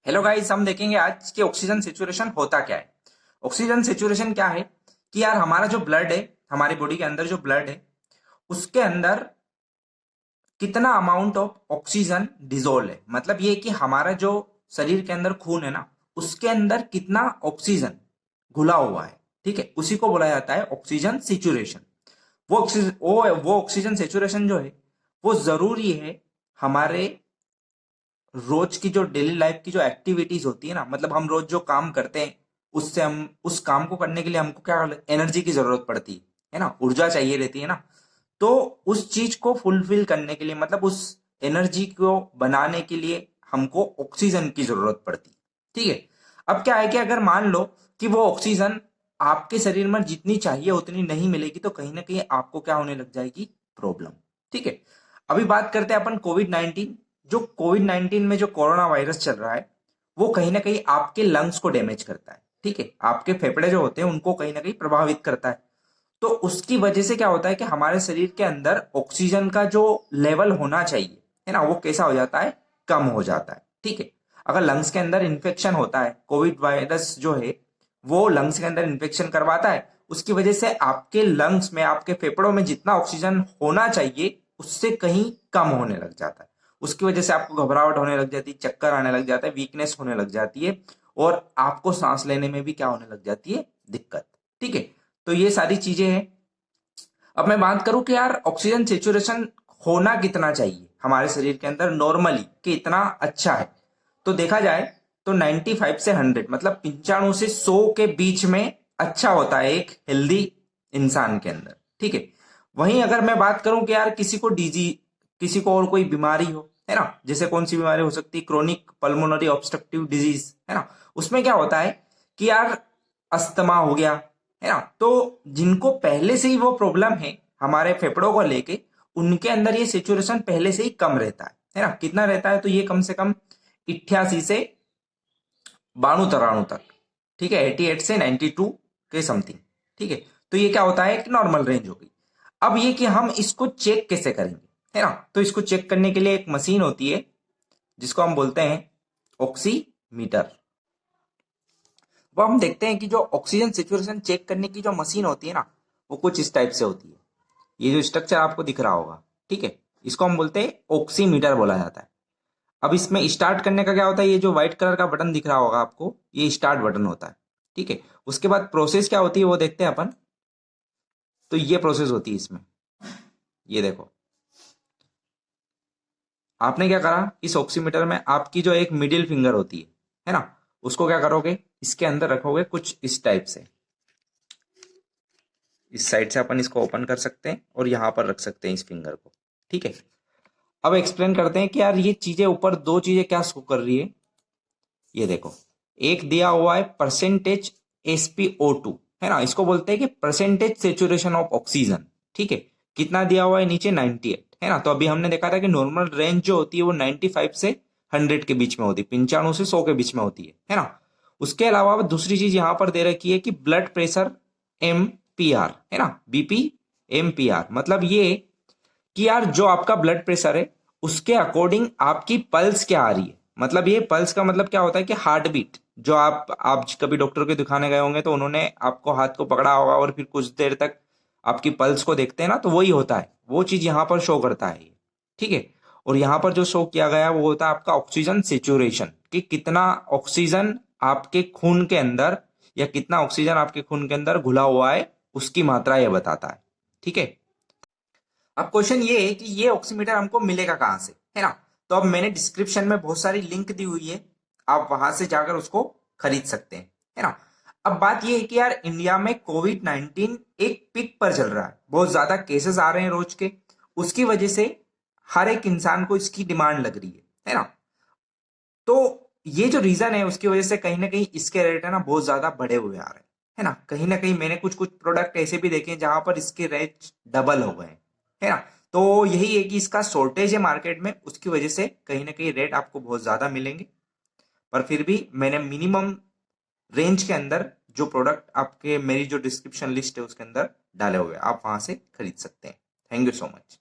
Hello guys, हम देखेंगे आज कि ऑक्सीजन सेचुरेशन होता क्या है। ऑक्सीजन सेचुरेशन क्या है कि यार हमारा जो ब्लड है, हमारी बॉडी के अंदर जो ब्लड है उसके अंदर कितना अमाउंट ऑफ ऑक्सीजन डिजोल्व है। मतलब ये कि हमारा जो शरीर के अंदर खून है ना, उसके अंदर कितना ऑक्सीजन घुला हुआ है। ठीक है, उसी को बोला जाता है ऑक्सीजन सेचुरेशन। वो ऑक्सीजन सेचुरेशन जो है वो जरूरी है हमारे रोज की जो डेली लाइफ की जो एक्टिविटीज होती है ना, मतलब हम रोज जो काम करते हैं उससे हम उस काम को करने के लिए हमको क्या एनर्जी की जरूरत पड़ती है ना, ऊर्जा चाहिए रहती है ना। तो उस चीज को फुलफिल करने के लिए, मतलब उस एनर्जी को बनाने के लिए हमको ऑक्सीजन की जरूरत पड़ती है। ठीक है, अब क्या है कि अगर मान लो कि वो ऑक्सीजन आपके शरीर में जितनी चाहिए उतनी नहीं मिलेगी तो कहीं ना कहीं आपको क्या होने लग जाएगी, प्रॉब्लम। ठीक है, अभी बात करते हैं अपन कोविड 19। जो कोविड 19 में जो कोरोना वायरस चल रहा है वो कहीं ना कहीं आपके लंग्स को डैमेज करता है। ठीक है, आपके फेफड़े जो होते हैं उनको कहीं ना कहीं प्रभावित करता है। तो उसकी वजह से क्या होता है कि हमारे शरीर के अंदर ऑक्सीजन का जो लेवल होना चाहिए है ना, वो कैसा हो जाता है, कम हो जाता है। ठीक है, अगर लंग्स के अंदर इन्फेक्शन होता है, कोविड वायरस जो है वो लंग्स के अंदर इन्फेक्शन करवाता है, उसकी वजह से आपके लंग्स में, आपके फेफड़ों में जितना ऑक्सीजन होना चाहिए उससे कहीं कम होने लग जाता है। उसकी वजह से आपको घबराहट होने लग जाती है, चक्कर आने लग जाता है, वीकनेस होने लग जाती है और आपको सांस लेने में भी क्या होने लग जाती है, दिक्कत। ठीक है, तो ये सारी चीजें हैं। अब मैं बात करूं कि यार ऑक्सीजन सेचुरेशन होना कितना चाहिए हमारे शरीर के अंदर नॉर्मली, कि इतना अच्छा है। तो देखा जाए तो 95 से 100, मतलब 95 से 100 के बीच में अच्छा होता है एक हेल्दी इंसान के अंदर। ठीक है, वहीं अगर मैं बात करूं कि यार किसी को और कोई बीमारी हो, है ना, जैसे कौन सी बीमारी हो सकती है, क्रोनिक पल्मोनरी ऑब्स्ट्रक्टिव डिजीज, है ना, उसमें क्या होता है कि यार अस्थमा हो गया, है ना, तो जिनको पहले से ही वो प्रॉब्लम है हमारे फेफड़ों को लेके, उनके अंदर ये सिचुएशन पहले से ही कम रहता है ना। कितना रहता है तो ये कम से कम 88 से 92 तक। ठीक है, 88 से 92 के समथिंग। ठीक है, तो ये क्या होता है, एक नॉर्मल रेंज होगी। अब ये कि हम इसको चेक कैसे करेंगे, है ना, तो इसको चेक करने के लिए एक मशीन होती है जिसको हम बोलते हैं ऑक्सीमीटर। वो हम देखते हैं कि जो ऑक्सीजन सिचुएशन चेक करने की जो मशीन होती है ना, वो कुछ इस टाइप से होती है। ये जो स्ट्रक्चर आपको दिख रहा होगा, ठीक है, इसको हम बोलते हैं ऑक्सीमीटर बोला जाता है। अब इसमें स्टार्ट करने का क्या होता है, ये जो व्हाइट कलर का बटन दिख रहा होगा आपको, ये स्टार्ट बटन होता है। ठीक है, उसके बाद प्रोसेस क्या होती है वो देखते हैं अपन। तो ये प्रोसेस होती है इसमें, ये देखो, आपने क्या करा, इस ऑक्सीमीटर में आपकी जो एक मिडिल फिंगर होती है ना, उसको क्या करोगे, इसके अंदर रखोगे कुछ इस टाइप से। इस साइड से अपन इसको ओपन कर सकते हैं और यहां पर रख सकते हैं इस फिंगर को। ठीक है, अब एक्सप्लेन करते हैं कि यार ये चीजें ऊपर दो चीजें क्या शो कर रही है। ये देखो, एक दिया हुआ है परसेंटेज SpO2, है ना, इसको बोलते हैं कि परसेंटेज सेचुरेशन ऑफ ऑक्सीजन। ठीक है, कितना दिया हुआ है नीचे, 98, है ना। तो अभी हमने देखा था कि नॉर्मल रेंज जो होती है वो 95 से 100 के बीच में होती है, 95 से 100 के बीच में होती है ना। उसके अलावा दूसरी चीज यहां पर दे रखी है कि ब्लड प्रेशर MPR, है ना, BP MPR, मतलब ये कि यार जो आपका ब्लड प्रेशर है उसके अकॉर्डिंग आपकी पल्स क्या आ रही है। मतलब ये पल्स का मतलब क्या होता है कि हार्ट बीट, जो आप कभी डॉक्टर को दिखाने गए होंगे तो उन्होंने आपको हाथ को पकड़ा होगा और फिर कुछ देर तक आपकी पल्स को देखते हैं ना, तो वही होता है, वो चीज यहाँ पर शो करता है ये। ठीक है, और यहाँ पर जो शो किया गया है वो होता है आपका ऑक्सीजन सेचुरेशन, कि कितना ऑक्सीजन आपके खून के अंदर, या कितना ऑक्सीजन आपके खून के अंदर घुला हुआ है, उसकी मात्रा ये बताता है। ठीक है, अब क्वेश्चन ये है कि ये ऑक्सीमीटर हमको मिलेगा कहां से, है ना। तो अब मैंने डिस्क्रिप्शन में बहुत सारी लिंक दी हुई है, आप वहां से जाकर उसको खरीद सकते हैं, है ना। अब बात ये है कि यार इंडिया में कोविड 19 एक पिक पर चल रहा है, बहुत ज्यादा केसेस आ रहे हैं रोज के, उसकी वजह से हर एक इंसान को इसकी डिमांड लग रही है ना। तो ये जो रीजन है उसकी वजह से कहीं ना कहीं इसके रेट है ना बहुत ज्यादा बढ़े हुए आ रहे हैं, है ना। कहीं ना कहीं मैंने कुछ कुछ प्रोडक्ट ऐसे भी देखे हैं जहां पर इसके रेट डबल हो गए हैं, है ना। तो यही है कि इसका शॉर्टेज है मार्केट में, उसकी वजह से कहीं ना कहीं रेट आपको बहुत ज्यादा मिलेंगे। पर फिर भी मैंने मिनिमम रेंज के अंदर जो प्रोडक्ट आपके मेरी जो डिस्क्रिप्शन लिस्ट है उसके अंदर डाले हुए हैं, आप वहां से खरीद सकते हैं। Thank you so much.